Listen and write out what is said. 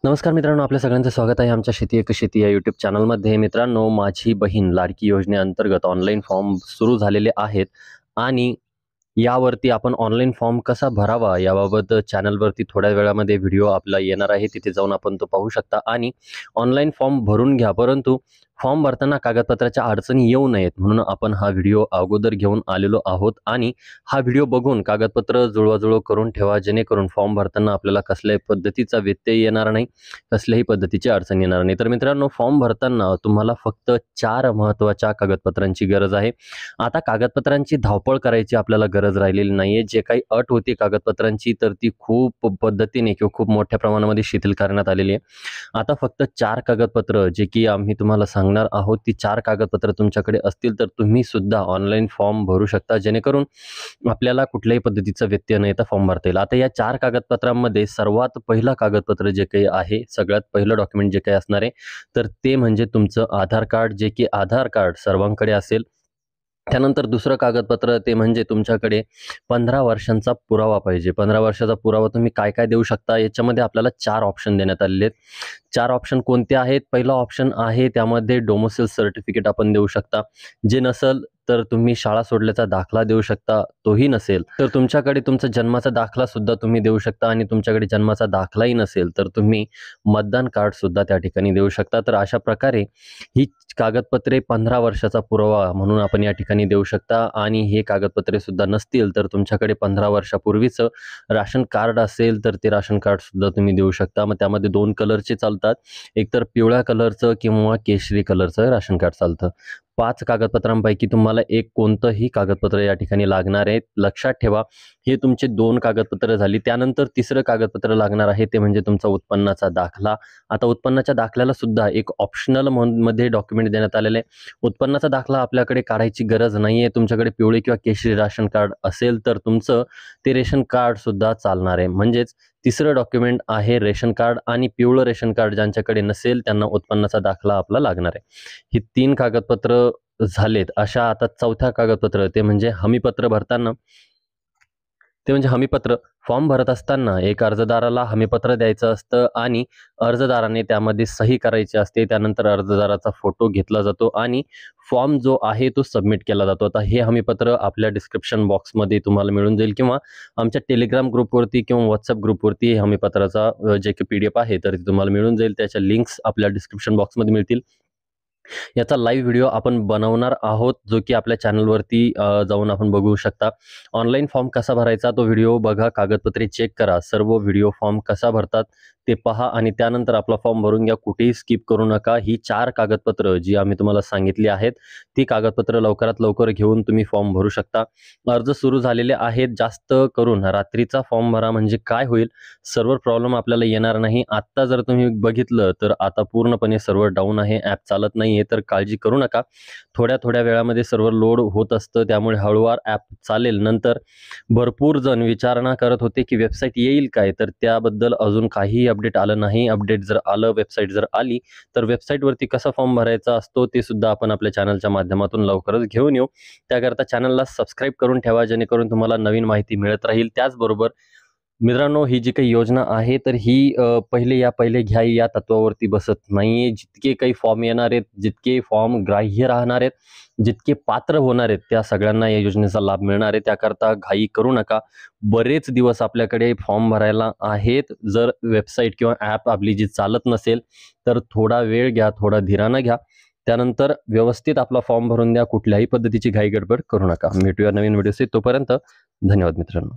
नमस्कार मित्रांनो, आपल्या सगळ्यांचं स्वागत आहे आमच्या शेती एक शेती या यूट्यूब चॅनलमध्ये. मित्रांनो, माझी बहीण लाडकी योजनेअंतर्गत ऑनलाईन फॉर्म सुरू झालेले आहेत आणि यावरती आपण ऑनलाईन फॉर्म कसा भरावा याबाबत चॅनलवरती थोड्या वेळामध्ये व्हिडिओ आपला येणार आहे. तिथे जाऊन आपण तो पाहू शकता आणि ऑनलाईन फॉर्म भरून घ्या. परंतु फॉर्म भरताना कागदपत्राच्या अडचणी येऊ नयेत म्हणून आपण हा व्हिडिओ अगोदर घेऊन आलेलो आहोत आणि हा व्हिडिओ बघून कागदपत्र जुळवाजुळव करून ठेवा, जेणेकरून फॉर्म भरताना आपल्याला कसल्याही पद्धतीचा व्यत्यय येणार नाही, कसल्याही पद्धतीची अडचण येणार नाही. तर मित्रांनो, फॉर्म भरताना तुम्हाला फक्त 4 महत्त्वाच्या कागदपत्रांची गरज आहे. आता कागदपत्रांची धावपळ करायची आपल्याला गरज राहिलेली नाहीये. जे काही अट होती कागदपत्रांची तर ती खूप पद्धतीने किंवा खूप मोठ्या प्रमाणामध्ये शिथिल करण्यात आलेली आहे. आता फक्त 4 कागदपत्र जे की आम्ही तुम्हाला सांगणार आहोत, ती 4 कागदपत्र तुमच्याकडे असतील तर तुम्ही सुद्धा ऑनलाईन फॉर्म भरू शकता, जेणेकरून आपल्याला कुठल्याही पद्धतीचा व्यत्यय न येता फॉर्म भरता येईल. आता या 4 कागदपत्रांमध्ये सर्वात पहिलं कागदपत्र जे काही आहे, सगळ्यात पहिलं डॉक्युमेंट जे काही असणार आहे तर ते म्हणजे तुमचं आधार कार्ड, जे की आधार कार्ड सर्वांकडे असेल. त्यानंतर दुसरं कागदपत्र ते म्हणजे तुमच्याकडे 15 वर्षांचा पुरावा पाहिजे. 15 वर्षाचा पुरावा तुम्ही काय काय देऊ शकता, याच्यामध्ये आपल्याला 4 ऑप्शन देण्यात आलेले आहेत. 4 ऑप्शन कोणते आहेत? पहिला ऑप्शन आहे त्यामध्ये डोमिसाइल सर्टिफिकेट आपण देऊ शकता. जे नसेल तर तुम्ही शाळा सोडल्याचा दाखला देऊ शकता. तोही नसेल तर तुमच्याकडे तुमचा जन्माचा दाखला सुद्धा तुम्ही देऊ शकता आणि तुमच्याकडे जन्माचा दाखलाही नसेल तर तुम्ही मतदान कार्ड सुद्धा त्या ठिकाणी देऊ शकता. तर अशा प्रकारे ही कागदपत्रे 15 वर्षाचा पुरावा म्हणून आपण या ठिकाणी देऊ शकता. आणि हे कागदपत्रे सुद्धा नसतील तर तुमच्याकडे 15 वर्षापूर्वीचं राशन कार्ड असेल तर ते राशन कार्ड सुद्धा तुम्ही देऊ शकता. मग त्यामध्ये 2 कलरचे चालतात, एक तर पिवळ्या कलरचं किंवा केशरी कलरचं राशन कार्ड चालतं. 5 कागदपत्रांपैकी तुम्हाला एक कोणतंही कागदपत्र या ठिकाणी लागणार आहे. लक्षात ठेवा, हे तुमचे 2 कागदपत्र झाली. त्यानंतर तिसरं कागदपत्र लागणार आहे ते म्हणजे तुमचा उत्पन्नाचा दाखला. आता उत्पन्नाच्या दाखल्याला सुद्धा एक ऑप्शनल मध्ये डॉक्युमेंट देण्यात आलेले आहे. उत्पन्नाचा दाखला आपल्याकडे काढायची गरज नाही आहे. तुमच्याकडे पिवळे किंवा केशरी राशन कार्ड असेल तर तुमचं ते रेशन कार्ड सुद्धा चालणार आहे. म्हणजेच तिसरं डॉक्युमेंट आहे रेशन कार्ड आणि पिवळं रेशन कार्ड ज्यांच्याकडे नसेल त्यांना उत्पन्नाचा दाखला आपला लागणार आहे. ही 3 कागदपत्र झालेत. अशा आता चौथ्या कागदपत्र ते म्हणजे हमीपत्र भरताना हमीपत्र फॉर्म भरत असताना एक अर्जदाराला हमीपत्र द्यायचं असतं आणि अर्जदाराने त्यामध्ये सही करायची असते. त्यानंतर अर्जदाराचा फोटो घेतला जातो आणि फॉर्म जो आहे तो सबमिट केला जातो. आता हे हमीपत्र आपल्या डिस्क्रिप्शन बॉक्समध्ये तुम्हाला मिळून जाईल किंवा आमच्या टेलिग्राम ग्रुपवरती किंवा व्हॉट्सअप ग्रुपवरती हे हमीपत्राचा जे की PDF आहे तर तुम्हाला मिळून जाईल. त्याच्या लिंक्स आपल्या डिस्क्रिप्शन बॉक्समध्ये मिळतील. याचा लाईव्ह व्हिडिओ आपण बनवणार आहोत, जो की आपल्या चॅनलवरती जाऊन आपण बघू शकता. ऑनलाईन फॉर्म कसा भरायचा तो व्हिडिओ बघा, कागदपत्रे चेक करा, सर्व व्हिडिओ फॉर्म कसा भरतात ते पहा आणि त्यानंतर आपला फॉर्म भरून घ्या. कुठेही स्किप करू नका. ही 4 कागदपत्र जी आम्ही तुम्हाला सांगितली आहेत ती कागदपत्र लवकरात लवकर घेऊन तुम्ही फॉर्म भरू शकता. अर्ज सुरू झालेले आहेत. जास्त करून रात्रीचा फॉर्म भरा, म्हणजे काय होईल, सर्व्हर प्रॉब्लेम आपल्याला येणार नाही. आत्ता जर तुम्ही बघितलं तर आता पूर्णपणे सर्व्हर डाऊन आहे, ॲप चालत नाही, तर काळजी करू नका. थोड्या वेळामध्ये सर्व्हर लोड होत असतं, त्यामुळे हळूवार ॲप चालेल. नंतर भरपूर जण विचारणा करत होते की वेबसाईट येईल काय, तर त्याबद्दल अजून काहीही अपडेट आलं नाही. अपडेट जर आलं, वेबसाईट जर आली तर वेबसाईटवरती कसा फॉर्म भरायचा असतो ते सुद्धा आपण आपल्या चॅनलच्या माध्यमातून लवकरच घेऊन येऊ. त्याकरता चॅनलला सबस्क्राईब करून ठेवा, जेणेकरून तुम्हाला नवीन माहिती मिळत राहील. त्याचबरोबर मित्रांनो, ही जी काही योजना आहे तर ही पहिले घ्या या तत्वावरती बसत नाहीये. जितके काही फॉर्म येणार आहेत, जितके फॉर्म ग्राह्य राहणार आहेत, जितके पात्र होणार आहेत त्या सगळ्यांना या योजनेचा लाभ मिळणार आहे. त्याकरता घाई करू नका. बरेच दिवस आपल्याकडे फॉर्म भरायला आहेत. जर वेबसाईट किंवा ॲप आपली जी चालत नसेल तर थोडा वेळ घ्या, थोडा धीरानं घ्या. त्यानंतर व्यवस्थित आपला फॉर्म भरून द्या. कुठल्याही पद्धतीची घाई गडबड करू नका. भेटूया नवीन व्हिडिओशी. तोपर्यंत धन्यवाद मित्रांनो.